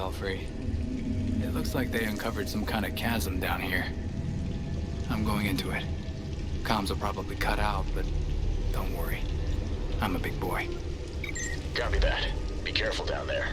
belfry. It looks like they uncovered some kind of chasm down here. I'm going into it. Comms will probably cut out, but don't worry. I'm a big boy. Copy that. Be careful down there.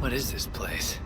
What is this place?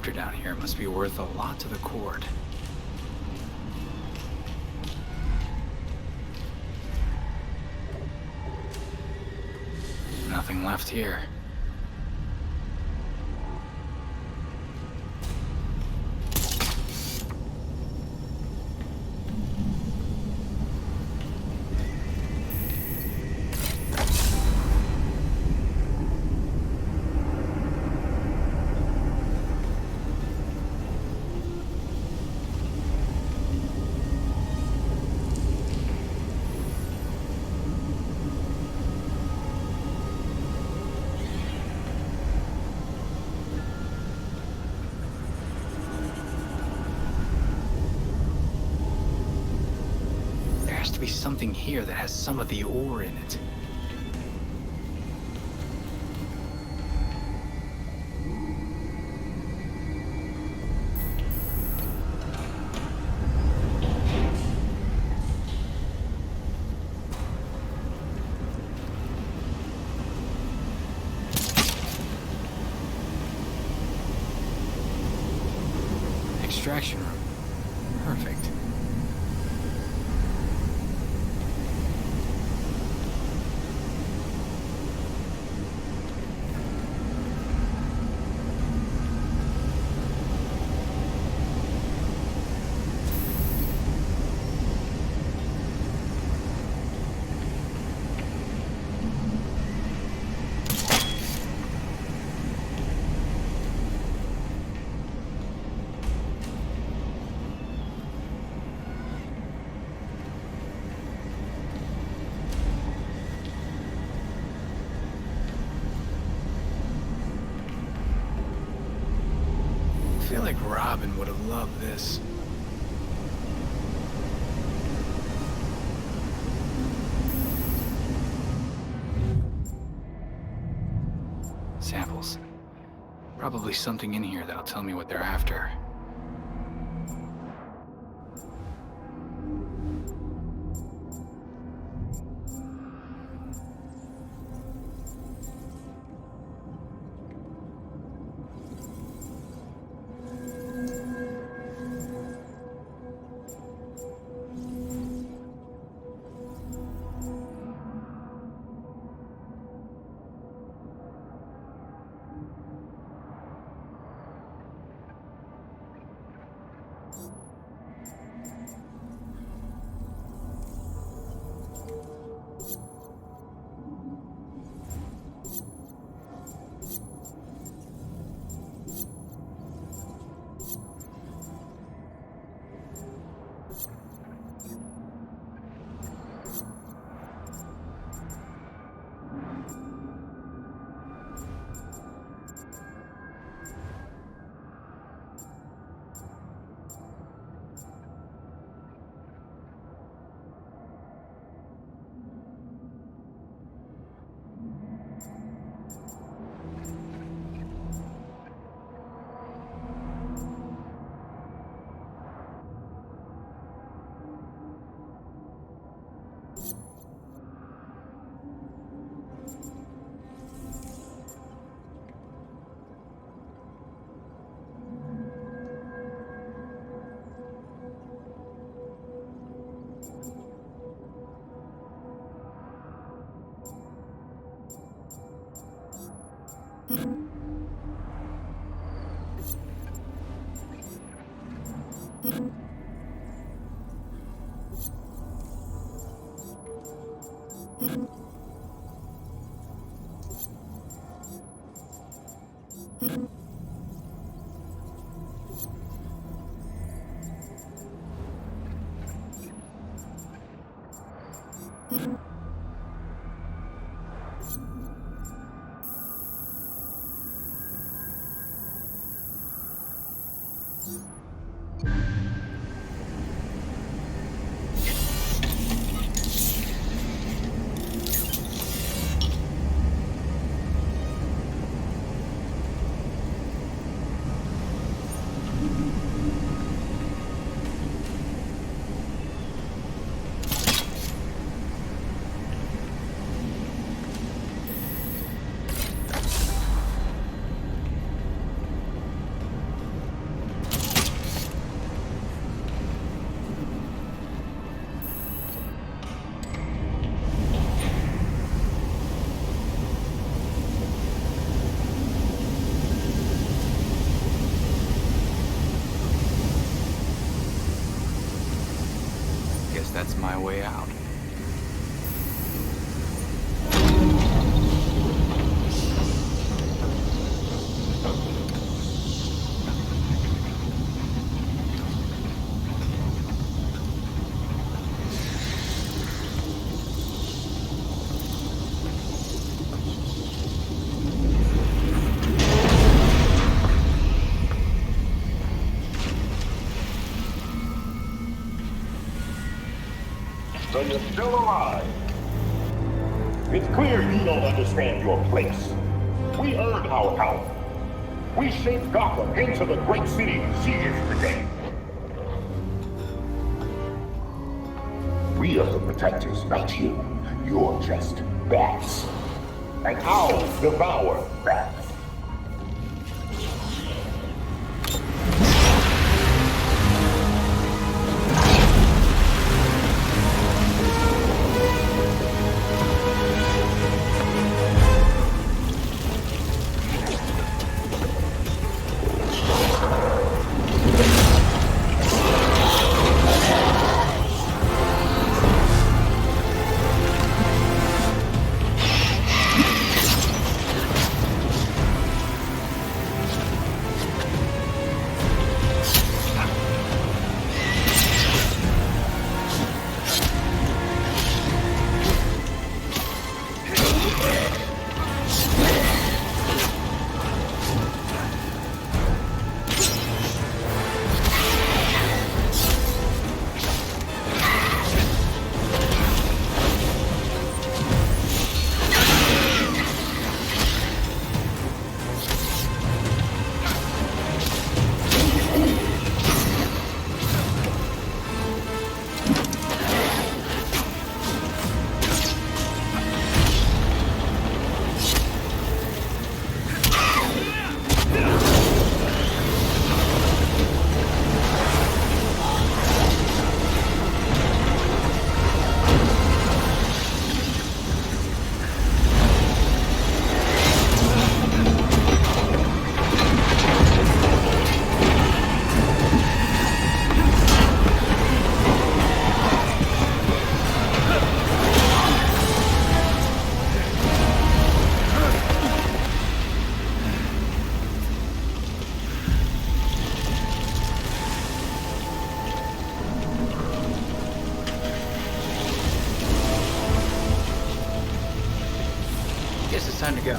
after down here must be worth a lot to the court. Nothing left here. Be something here that has some of the ore in it. Extraction room. Perfect. I feel like Robin would have loved this. Samples. Probably something in here that'll tell me what they're after. that's my way out. So you're still alive. It's clear you don't understand your place. We earned our power. We shaped Gotham into the great city she is today. We are the protectors, not you. You're just bats. And owls devour bats. Time to go.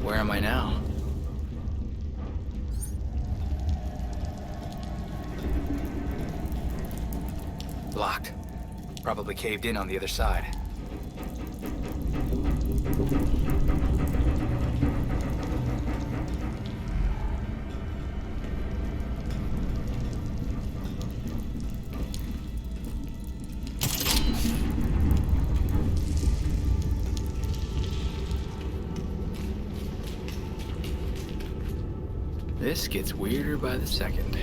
Where am I now? Locked. Probably caved in on the other side. This gets weirder by the second.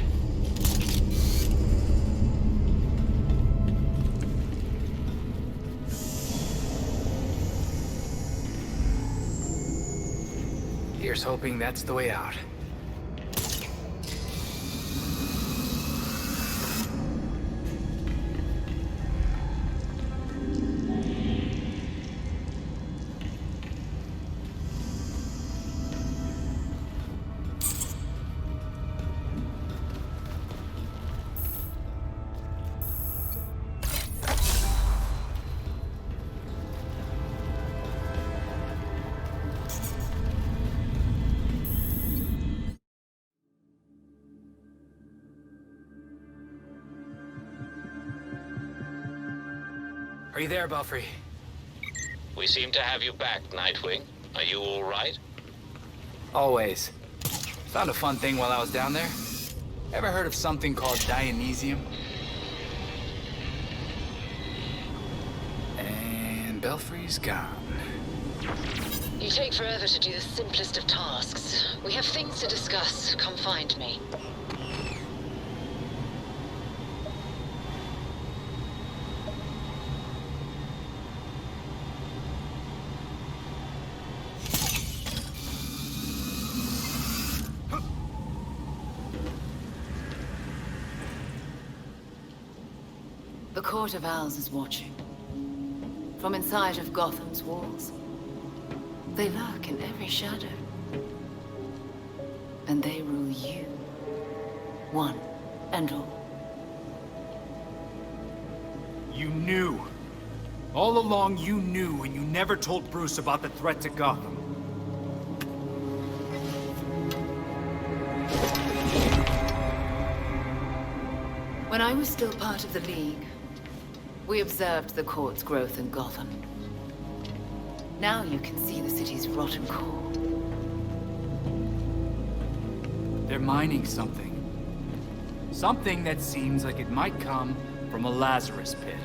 Here's hoping that's the way out. Are you there, Belfry? We seem to have you back, Nightwing. Are you all right? Always. Found a fun thing while I was down there. Ever heard of something called Dionysium? And Belfry's gone. You take forever to do the simplest of tasks. We have things to discuss. Come find me. The Court of Owls is watching. From inside of Gotham's walls. They lurk in every shadow. And they rule you. One and all. You knew. All along you knew, and you never told Bruce about the threat to Gotham. When I was still part of the League, we observed the court's growth in Gotham. Now you can see the city's rotten core. They're mining something. Something that seems like it might come from a Lazarus pit.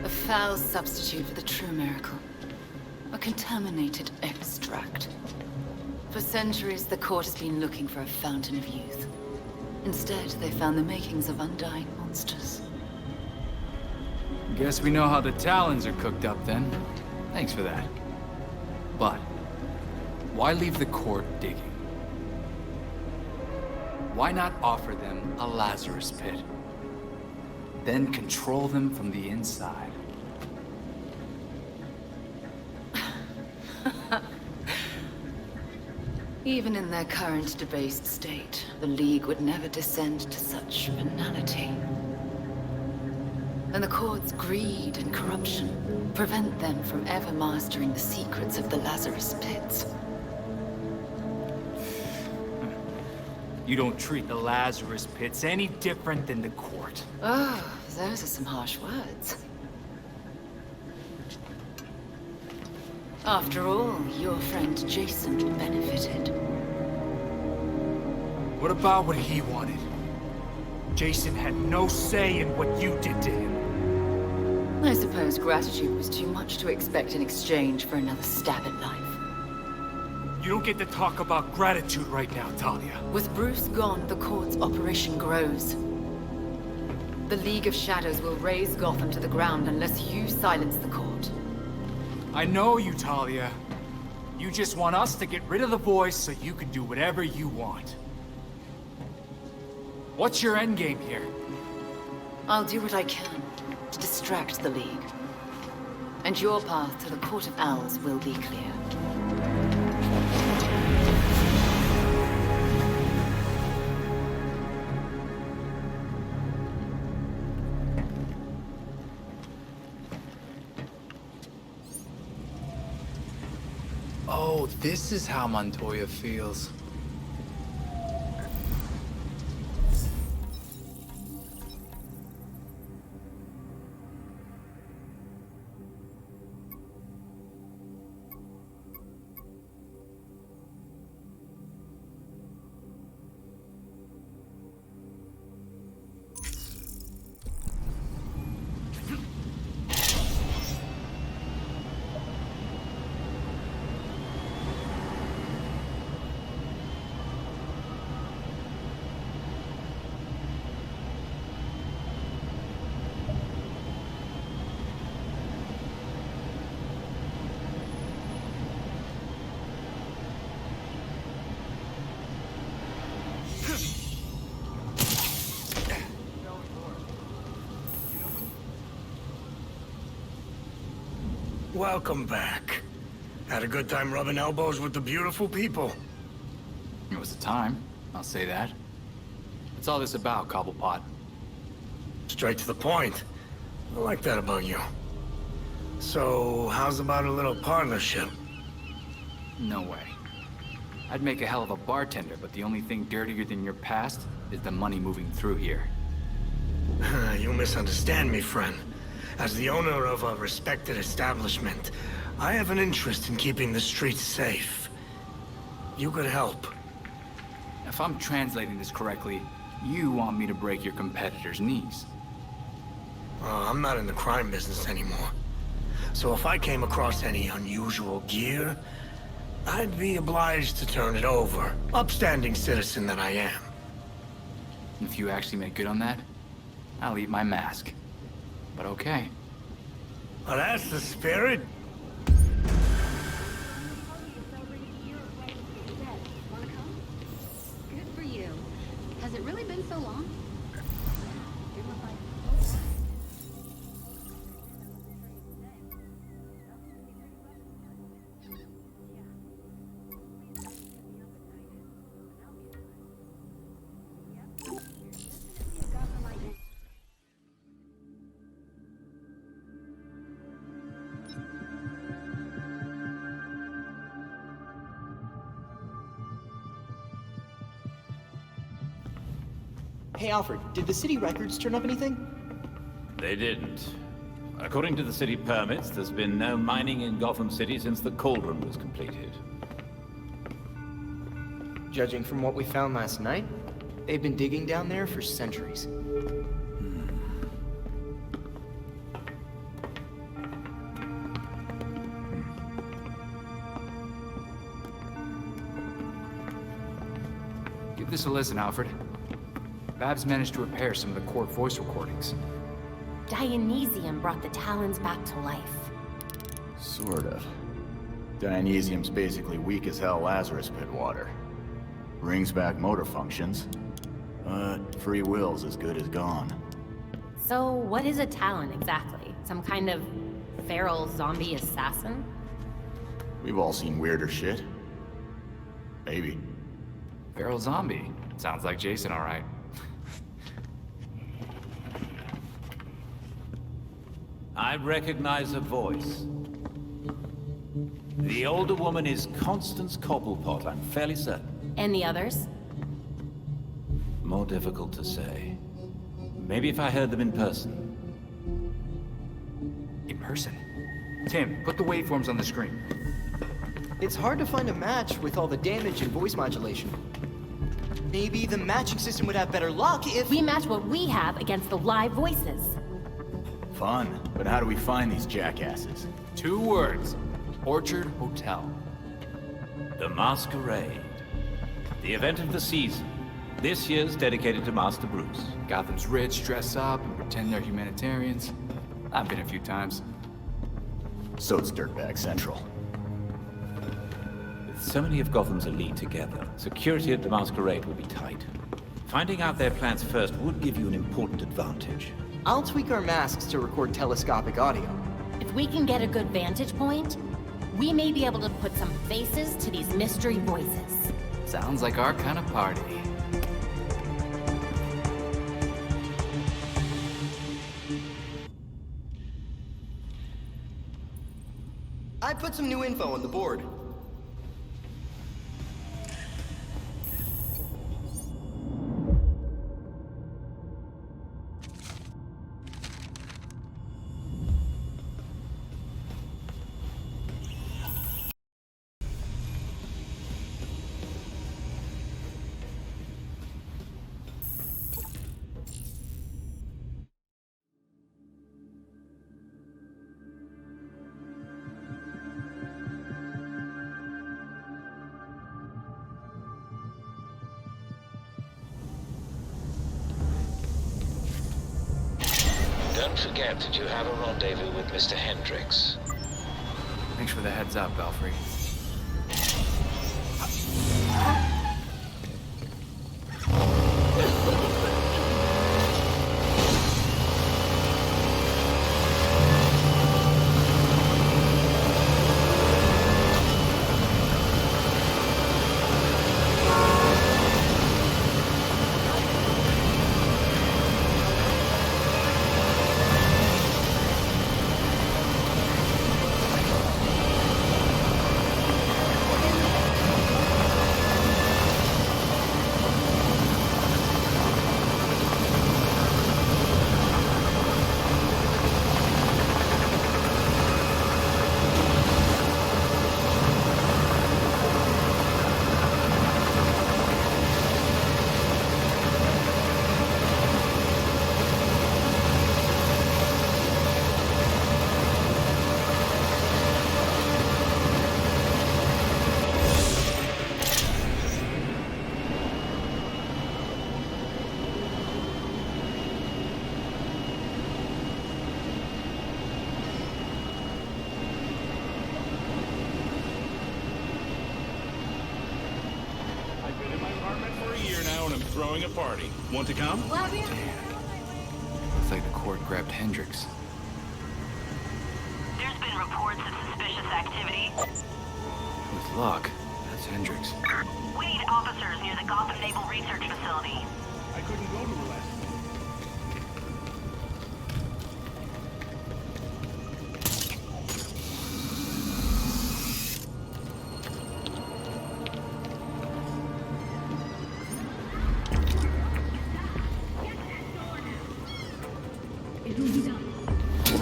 A foul substitute for the true miracle. A contaminated extract. For centuries, the court has been looking for a fountain of youth. Instead, they found the makings of undying monsters. Guess we know how the Talons are cooked up then. Thanks for that. But, why leave the court digging? Why not offer them a Lazarus pit? Then control them from the inside. Even in their current debased state, the League would never descend to such venality. And the court's greed and corruption prevent them from ever mastering the secrets of the Lazarus pits. You don't treat the Lazarus pits any different than the court. Oh, those are some harsh words. After all, your friend Jason benefited. What about what he wanted? Jason had no say in what you did to him. I suppose gratitude was too much to expect in exchange for another stab at life. You don't get to talk about gratitude right now, Talia. With Bruce gone, the court's operation grows. The League of Shadows will raze Gotham to the ground unless you silence the court. I know you, Talia. You just want us to get rid of the voice so you can do whatever you want. What's your endgame here? I'll do what I can to distract the League. And your path to the Court of Owls will be clear. Oh, this is how Montoya feels. Welcome back. Had a good time rubbing elbows with the beautiful people. It was a time, I'll say that. What's all this about, Cobblepot? Straight to the point. I like that about you. So, how's about a little partnership? No way. I'd make a hell of a bartender, but the only thing dirtier than your past is the money moving through here. You misunderstand me, friend. As the owner of a respected establishment, I have an interest in keeping the streets safe. You could help. If I'm translating this correctly, you want me to break your competitor's knees. I'm not in the crime business anymore. So if I came across any unusual gear, I'd be obliged to turn it over. Upstanding citizen that I am. If you actually make good on that, I'll eat my mask. But okay. Well, that's the spirit. Good for you. Has it really been so long? Hey Alfred, did the city records turn up anything? They didn't. According to the city permits, there's been no mining in Gotham City since the Cauldron was completed. Judging from what we found last night, they've been digging down there for centuries. Give this a listen, Alfred. Babs managed to repair some of the court voice recordings. Dionysium brought the Talons back to life. Sort of. Dionysium's basically weak as hell Lazarus pit water. Brings back motor functions, but free will's as good as gone. So, what is a Talon exactly? Some kind of feral zombie assassin? We've all seen weirder shit. Maybe. Feral zombie. Sounds like Jason, all right. I recognize a voice. The older woman is Constance Cobblepot, I'm fairly certain. And the others? More difficult to say. Maybe if I heard them in person. In person? Tim, put the waveforms on the screen. It's hard to find a match with all the damage and voice modulation. Maybe the matching system would have better luck if... We match what we have against the live voices. Fun, but how do we find these jackasses? 2 words. Orchard Hotel. The Masquerade. The event of the season. This year's dedicated to Master Bruce. Gotham's rich dress up and pretend they're humanitarians. I've been a few times. So it's Dirtbag Central. With so many of Gotham's elite together, security at the Masquerade will be tight. Finding out their plans first would give you an important advantage. I'll tweak our masks to record telescopic audio. If we can get a good vantage point, we may be able to put some faces to these mystery voices. Sounds like our kind of party. I put some new info on the board. Don't forget that you have a rendezvous with Mr. Hendricks. Thanks for the heads up, Belfry. throwing a party. Want to come? Looks like the court grabbed Hendricks. There's been reports of suspicious activity. With luck, that's Hendricks. We need officers near the Gotham Naval Research Facility. I couldn't go to the last.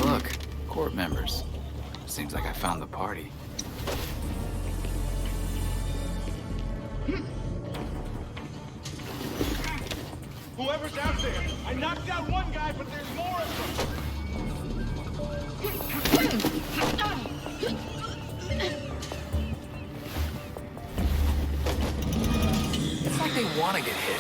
Look, court members. Seems like I found the party. Whoever's out there, I knocked out one guy, but there's more of them. It's like they want to get hit.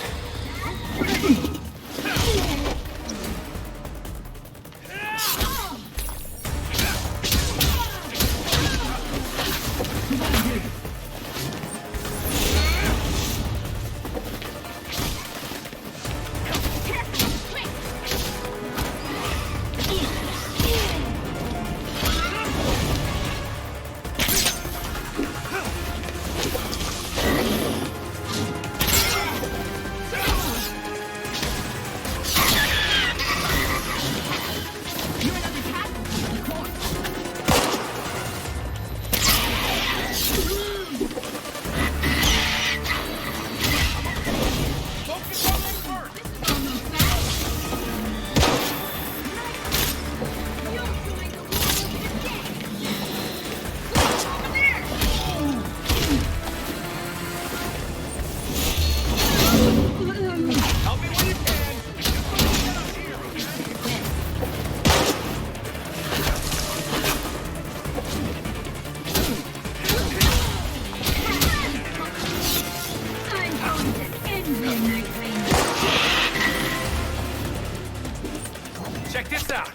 Check this out.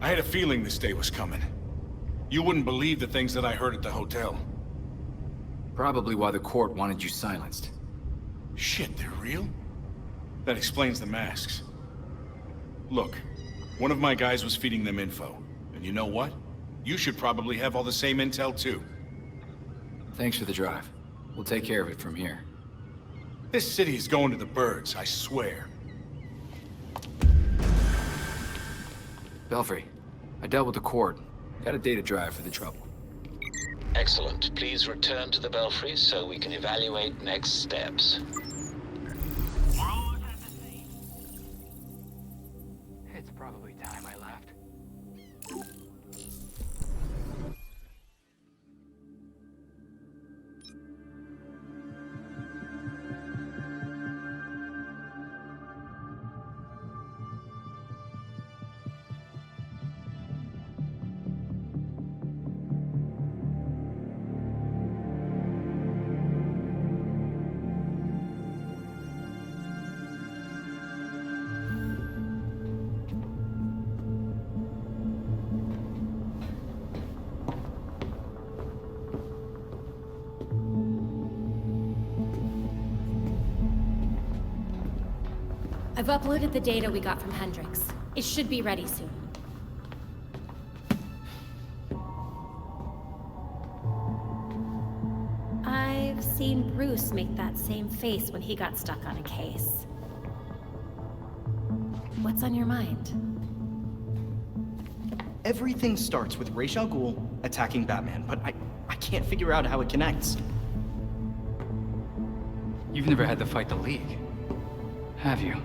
I had a feeling this day was coming. You wouldn't believe the things that I heard at the hotel. Probably why the court wanted you silenced. Shit, they're real? That explains the masks. Look, one of my guys was feeding them info. And you know what? You should probably have all the same intel too. Thanks for the drive. We'll take care of it from here. This city is going to the birds, I swear. Belfry, I dealt with the court. Got a data drive for the trouble. Excellent. Please return to the Belfry so we can evaluate next steps. It's probably time I left. I've uploaded the data we got from Hendricks. It should be ready soon. I've seen Bruce make that same face when he got stuck on a case. What's on your mind? Everything starts with Ra's al Ghul attacking Batman, but I can't figure out how it connects. You've never had to fight the League, have you?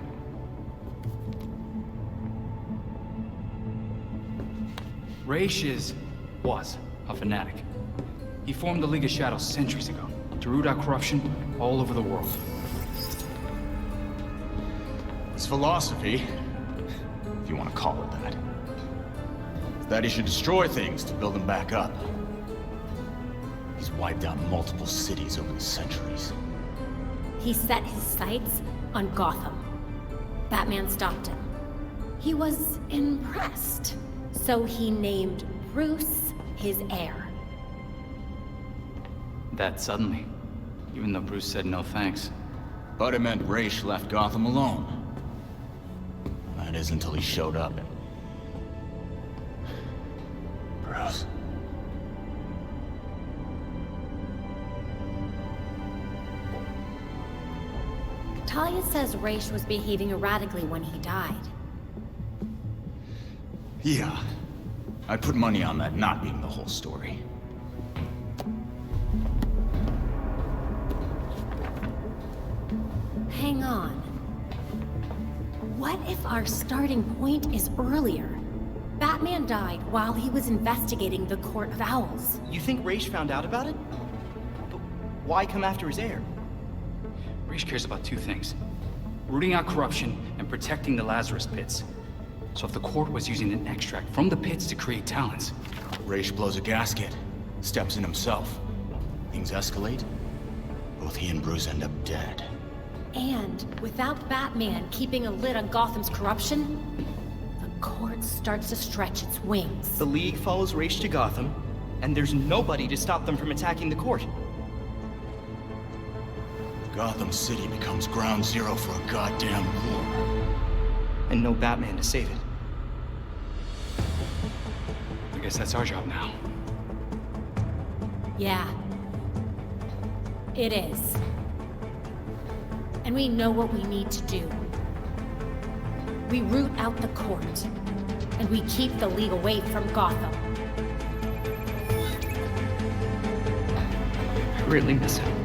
Raish was a fanatic. He formed the League of Shadows centuries ago to root out corruption all over the world. His philosophy, if you want to call it that, is that he should destroy things to build them back up. He's wiped out multiple cities over the centuries. He set his sights on Gotham. Batman stopped him. He was impressed, so he named Bruce his heir. That suddenly, even though Bruce said no thanks. But it meant Raish left Gotham alone. That is until he showed up and... Bruce. Talia says Raish was behaving erratically when he died. Yeah. I'd put money on that not being the whole story. Hang on. What if our starting point is earlier? Batman died while he was investigating the Court of Owls. You think Raish found out about it? But why come after his heir? Raish cares about two things: rooting out corruption and protecting the Lazarus Pits. So if the court was using an extract from the pits to create talents... Raish blows a gasket, steps in himself. Things escalate. Both he and Bruce end up dead. And without Batman keeping a lid on Gotham's corruption, the court starts to stretch its wings. The League follows Raish to Gotham, and there's nobody to stop them from attacking the court. Gotham City becomes ground zero for a goddamn war. And no Batman to save it. I guess that's our job now. Yeah. It is. And we know what we need to do. We root out the court, and we keep the League away from Gotham. I really miss him.